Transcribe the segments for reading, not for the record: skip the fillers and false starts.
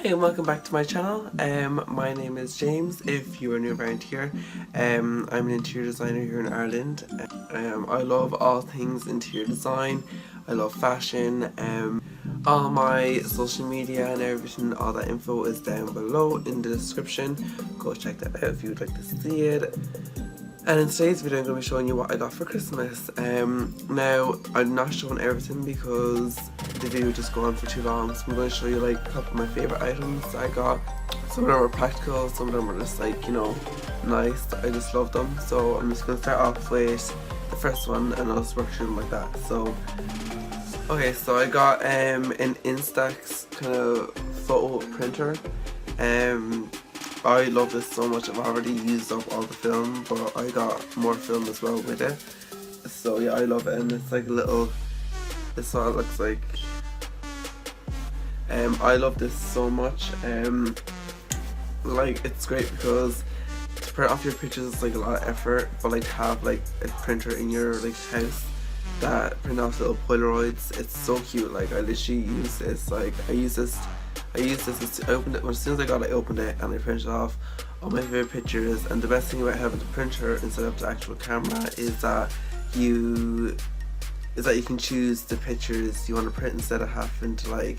and welcome back to my channel. My name is James, if you are new around here. I'm an interior designer here in Ireland. I love all things interior design, I love fashion. All my social media and everything, all that info is down below in the description. Go check that out if you would like to see it. And in today's video I'm going to be showing you what I got for Christmas. Now, I'm not showing everything because the video would just go on for too long, so I'm going to show you like a couple of my favourite items I got. Some of them were practical, some of them were just like, you know, nice. I just love them. So I'm just going to start off with the first one and I'll just work through them like that. So, okay, so I got an Instax kind of photo printer. I love this so much. I've already used up all the film, but I got more film as well with it. So yeah, I love it, and it's like a little, this is what it looks like. I love this so much. Like, it's great because to print off your pictures is like a lot of effort, but like to have like a printer in your like house that print off little Polaroids, it's so cute. Like, I literally use this, like I use this I opened it, as soon as I got it, I opened it and I printed off all my favorite pictures. And the best thing about having the printer instead of the actual camera is that you can choose the pictures you want to print instead of having to like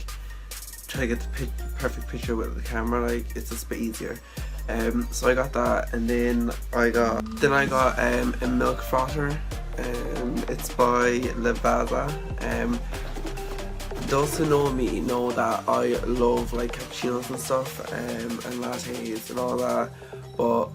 try to get the perfect picture with the camera. Like, it's just a bit easier. So I got that, and then I got a milk frother. It's by Levada. Those who know me know that I love like cappuccinos and stuff, and lattes and all that, but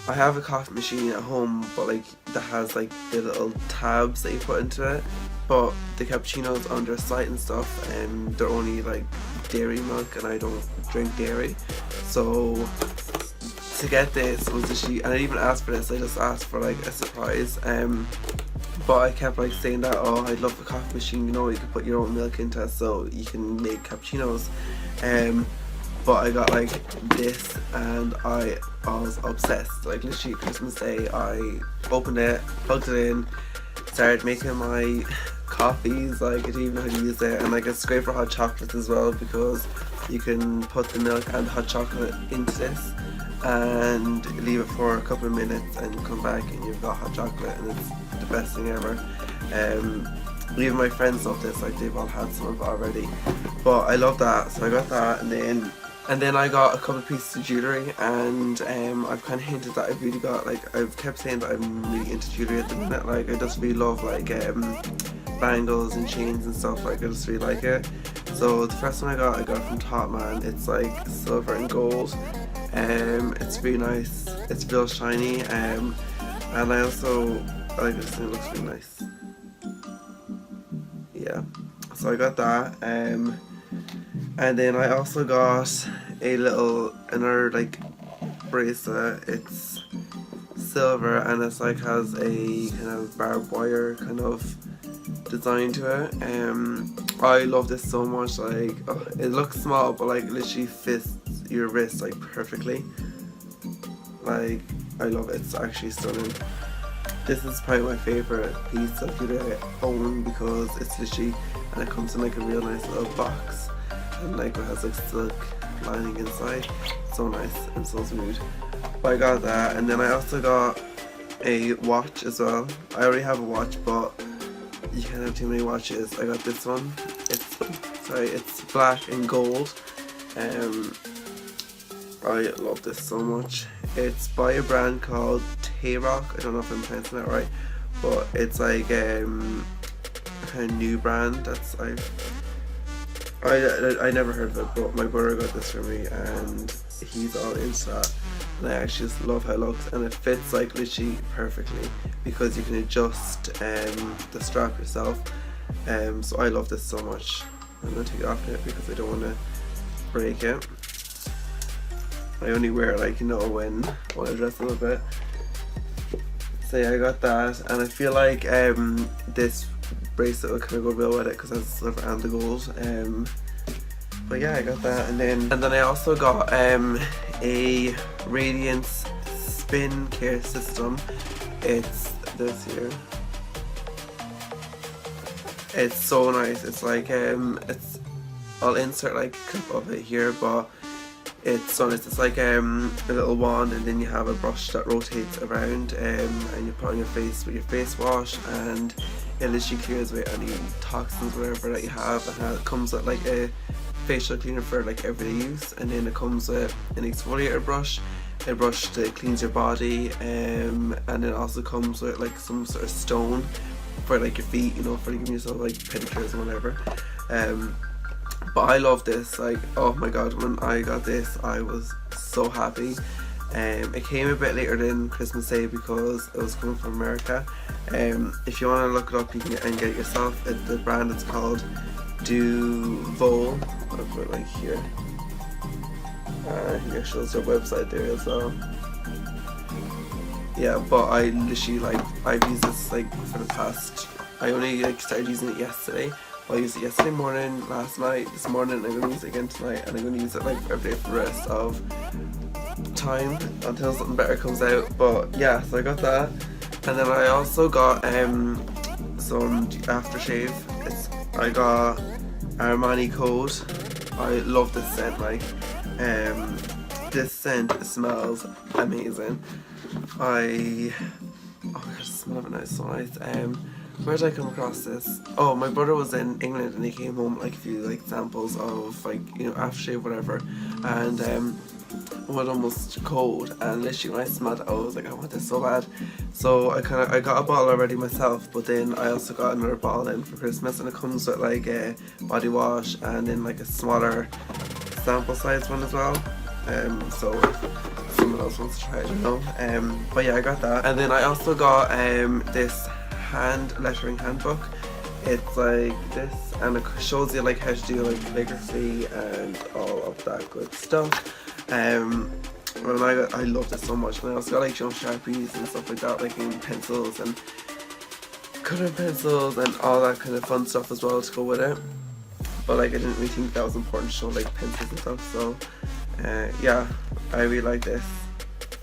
I have a coffee machine at home, but like that has like the little tabs that you put into it. But the cappuccinos on their site and stuff, they're only like dairy milk, and I don't drink dairy. So to get this was actually, and I didn't even ask for this, I just asked for like a surprise. But I kept like saying that, oh, I love the coffee machine, you know, you can put your own milk into it so you can make cappuccinos. But I got like this and I was obsessed. Like, literally Christmas Day I opened it, plugged it in, started making my coffees. Like, I didn't even know how to use it. And like, it's great for hot chocolates as well because you can put the milk and the hot chocolate into this and leave it for a couple of minutes and come back and you've got hot chocolate, and it's the best thing ever. Even my friends love this, like they've all had some of it already, but I love that. So I got that, and then I got a couple of pieces of jewellery, and I've kind of hinted that I've really got, like, I've kept saying that I'm really into jewellery at the minute. Like, I just really love like bangles and chains and stuff. Like, I just really like it. So the first one I got from Top Man. It's like silver and gold. It's really nice, it's real shiny, and I also like this thing, it looks really nice. Yeah, so I got that, and then I also got another like bracelet. It's silver and it's like has a kind of barbed wire kind of design to it. I love this so much. Like, oh, it looks small, but like literally fits your wrist like perfectly. Like, I love it. It's actually stunning. This is probably my favorite piece of jewelry I own because it's literally, and it comes in like a real nice little box, and like it has like silk lining inside. So nice and so smooth. But I got that, and then I also got a watch as well. I already have a watch, but you can't have too many watches. I got this one. It's black and gold. I love this so much. It's by a brand called Tay-Rock. I don't know if I'm pronouncing that right, but it's like a kind of new brand that's I never heard of it, but my brother got this for me and he's all into that. And I actually just love how it looks, and it fits like literally perfectly because you can adjust the strap yourself. So I love this so much. I'm gonna take it off now because I don't want to break it. I only wear it like, you know, when I dress a little bit. So yeah, I got that, and I feel like this bracelet will kind of go real with it because it has the silver and the gold. But yeah, I got that, and then I also got a Radiance spin care system. It's this here. It's so nice. It's like I'll insert like a clip of it here, but it's so nice. It's like a little wand, and then you have a brush that rotates around, and you put on your face with your face wash, and it literally clears away any toxins, whatever that you have. And it comes with like a facial cleaner for like everyday use, and then it comes with an exfoliator brush, a brush that cleans your body, and it also comes with like some sort of stone for like your feet, you know, for giving yourself like pedicures and whatever. But I love this, like, oh my god, when I got this I was so happy. It came a bit later than Christmas Day because it was coming from America. If you want to look it up, you can get it yourself. The brand is called Duvo. I'll put it like here. Here shows their website there as well. Yeah, but I literally like, I've used this like for the past, I only like started using it yesterday. I used it yesterday morning, last night, this morning, and I'm going to use it again tonight, and I'm going to use it like every day for the rest of time until something better comes out. But yeah, so I got that, and then I also got some aftershave. I got Armani Code. I love this scent, like this scent smells amazing. Oh my gosh, the smell of it now is so nice. Where did I come across this? Oh, my brother was in England and he came home like a few like samples of like, you know, aftershave, whatever, and one almost cold, and literally when I smelled it I was like, I want this so bad. So I got a bottle already myself, but then I also got another bottle in for Christmas, and it comes with like a body wash and then like a smaller sample size one as well. So if someone else wants to try it, I don't know. But yeah, I got that, and then I also got this hand lettering handbook. It's like this, and it shows you like how to do like calligraphy and all of that good stuff. And I love this so much. And I also got like, you know, Sharpies and stuff like that, like in pencils and coloring pencils and all that kind of fun stuff as well to go with it. But like I didn't really think that was important to show like pencils and stuff. So yeah, I really like this.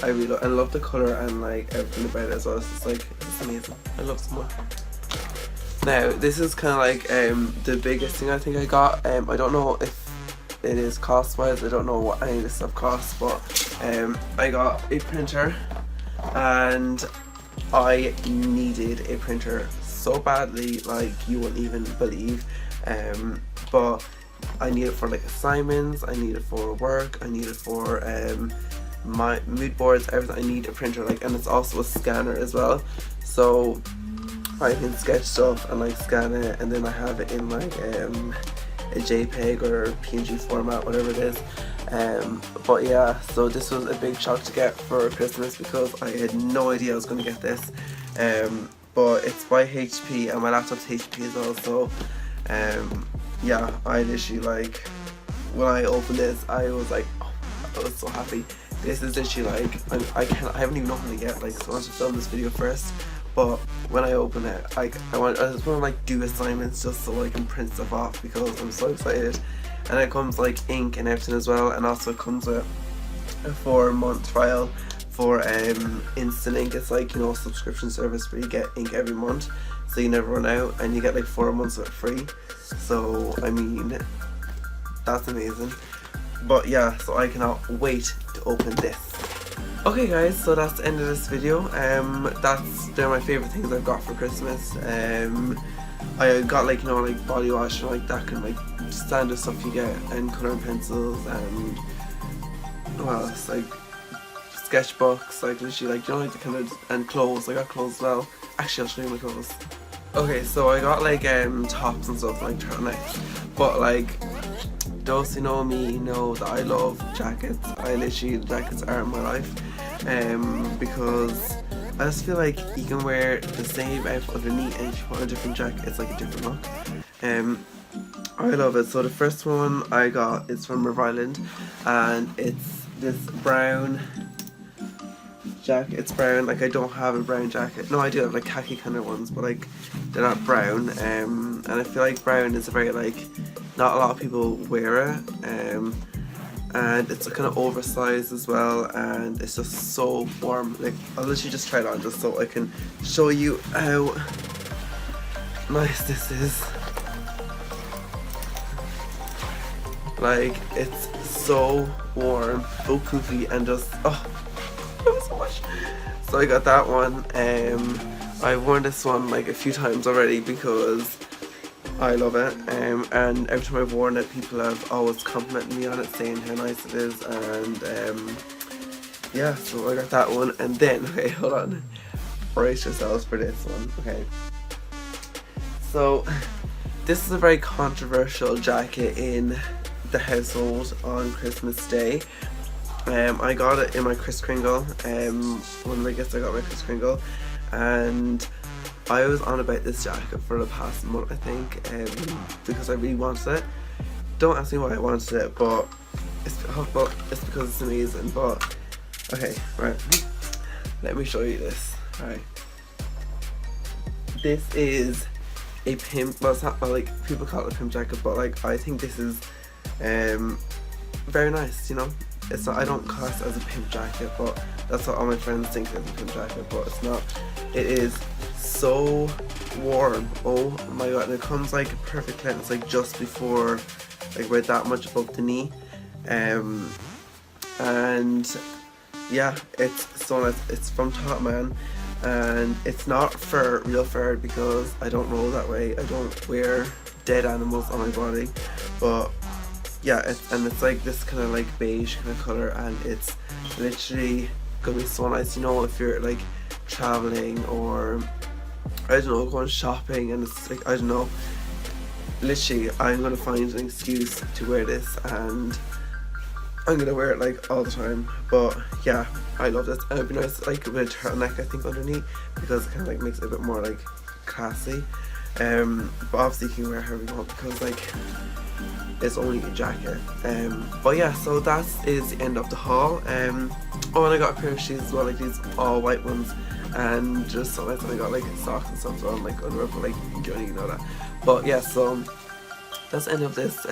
I love the colour and like everything about it as well. It's just like, it's amazing. I love it so much. Now this is kind of like the biggest thing I think I got. I don't know if it is cost wise, I don't know what any of this stuff costs, but I got a printer, and I needed a printer so badly, like you wouldn't even believe. But I need it for like assignments, I need it for work, I need it for my mood boards, everything. I need a printer, like, and it's also a scanner as well, so I can sketch stuff and like scan it, and then I have it in like a JPEG or PNG format, whatever it is. But yeah, so this was a big shock to get for Christmas because I had no idea I was going to get this. But it's by HP, and my laptop's HP as well, so yeah, I literally like, when I opened this I was like, oh, I was so happy. This is literally like, I haven't even opened it yet, like, so I want to film this video first, but when I open it, like, I just want to like do assignments just so I can print stuff off because I'm so excited. And it comes like ink and everything as well, and also it comes with a 4-month trial for Instant Ink. It's like, you know, a subscription service where you get ink every month, so you never run out, and you get like 4 months of it free. So I mean, that's amazing. But yeah, so I cannot wait to open this. Okay guys, so that's the end of this video. They're my favourite things I've got for Christmas. I got like, you know, like body wash and like that kind of like standard stuff you get, and colouring pencils, and well, it's like sketchbooks, like literally, like, you know, like the kind of, and clothes. I got clothes as well. Actually, I'll show you my clothes. Okay, so I got like tops and stuff, like turtlenecks, but like, those who know me know that I love jackets. I literally, jackets are my life, because I just feel like you can wear the same outfit underneath, and if you put on a different jacket, it's like a different look. I love it. So the first one I got is from River Island, and it's this brown jacket. It's brown, like I don't have a brown jacket. No, I do have like khaki kind of ones, but like they're not brown. And I feel like brown is a very like, not a lot of people wear it. And it's kind of oversized as well, and it's just so warm. Like, I'll literally just try it on just so I can show you how nice this is. Like, it's so warm, so poofy, and just, oh, I love it so much. So I got that one. I've worn this one like a few times already because I love it. And every time I've worn it, people have always complimented me on it, saying how nice it is. And yeah, so I got that one. And then, okay, hold on, brace yourselves for this one. Okay, so this is a very controversial jacket in the household on Christmas Day. I got it in my Kris Kringle. One of my gifts I got my Kris Kringle, and I was on about this jacket for the past month, I think, because I really wanted it. Don't ask me why I wanted it, but it's because it's amazing. But okay, right, let me show you this. Alright, this is a pimp. Well, it's not, well, like, people call it a pimp jacket, but like, I think this is very nice, you know. It's not, I don't class it as a pimp jacket, but that's what all my friends think is a pimp jacket, but it's not. It is so warm, oh my god, and it comes like perfect length. It's like just before, like right that much above the knee, and yeah, it's so nice. It's from Top Man, and it's not fur, real fur, because I don't roll that way. I don't wear dead animals on my body, but yeah, it's like this kind of like beige kind of color, and it's literally gonna be so nice, you know, if you're like traveling or I don't know, going shopping, and it's like, I don't know, literally I'm gonna find an excuse to wear this, and I'm gonna wear it like all the time. But yeah, I love this, and it'd be nice like with a turtleneck, I think, underneath, because it kind of like makes it a bit more like classy. But obviously you can wear however you want, because like it's only a jacket. But yeah, so that is the end of the haul. Oh, and I got a pair of shoes as well, like these all white ones, and just so nice. And I got like socks and stuff, so I'm like underwear, but like you don't even know that. But yeah, so that's the end of this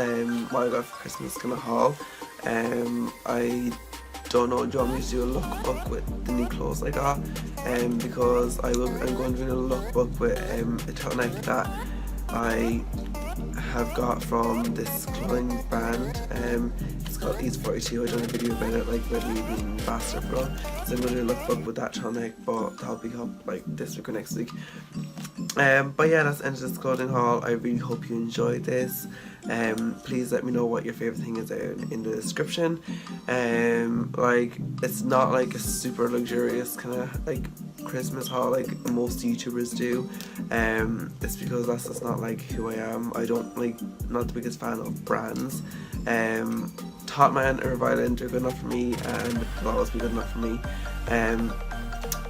what I got for Christmas kind of haul. I don't know, do you want me to do a lookbook with the new clothes I got? Because I'm going to do a lookbook with a turtleneck that I have got from this clothing brand. It's called Ease 42. I done a video about it, like with me being ambassador for it. So I'm going to do a lookbook with that turtleneck, but that'll be up like this week or next week. But yeah, that's the end of this clothing haul. I really hope you enjoyed this. Please let me know what your favorite thing is down in the description. Like, it's not like a super luxurious kind of like Christmas haul like most YouTubers do. It's because that's just not like who I am. I don't like, not the biggest fan of brands. Top Man or Violent are good enough for me, and will always be good enough for me.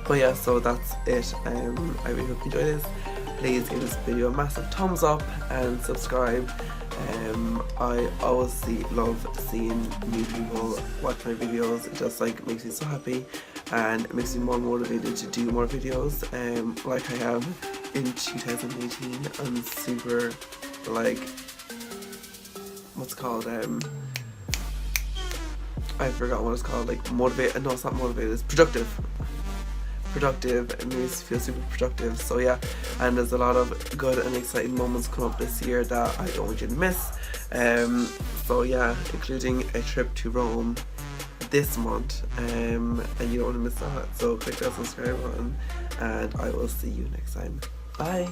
But yeah, so that's it. I really hope you enjoyed this. Please give this video a massive thumbs up and subscribe. I always love seeing new people watch my videos. It just like makes me so happy, and it makes me more motivated to do more videos, like I am in 2018. I'm super like, what's it called, I forgot what it's called, like motivated, no, it's not motivated, it's productive. It makes me feel super productive. So yeah, and there's a lot of good and exciting moments coming up this year that I don't want you to miss. So yeah, including a trip to Rome this month, and you don't want to miss that. So click that subscribe button, and I will see you next time. Bye.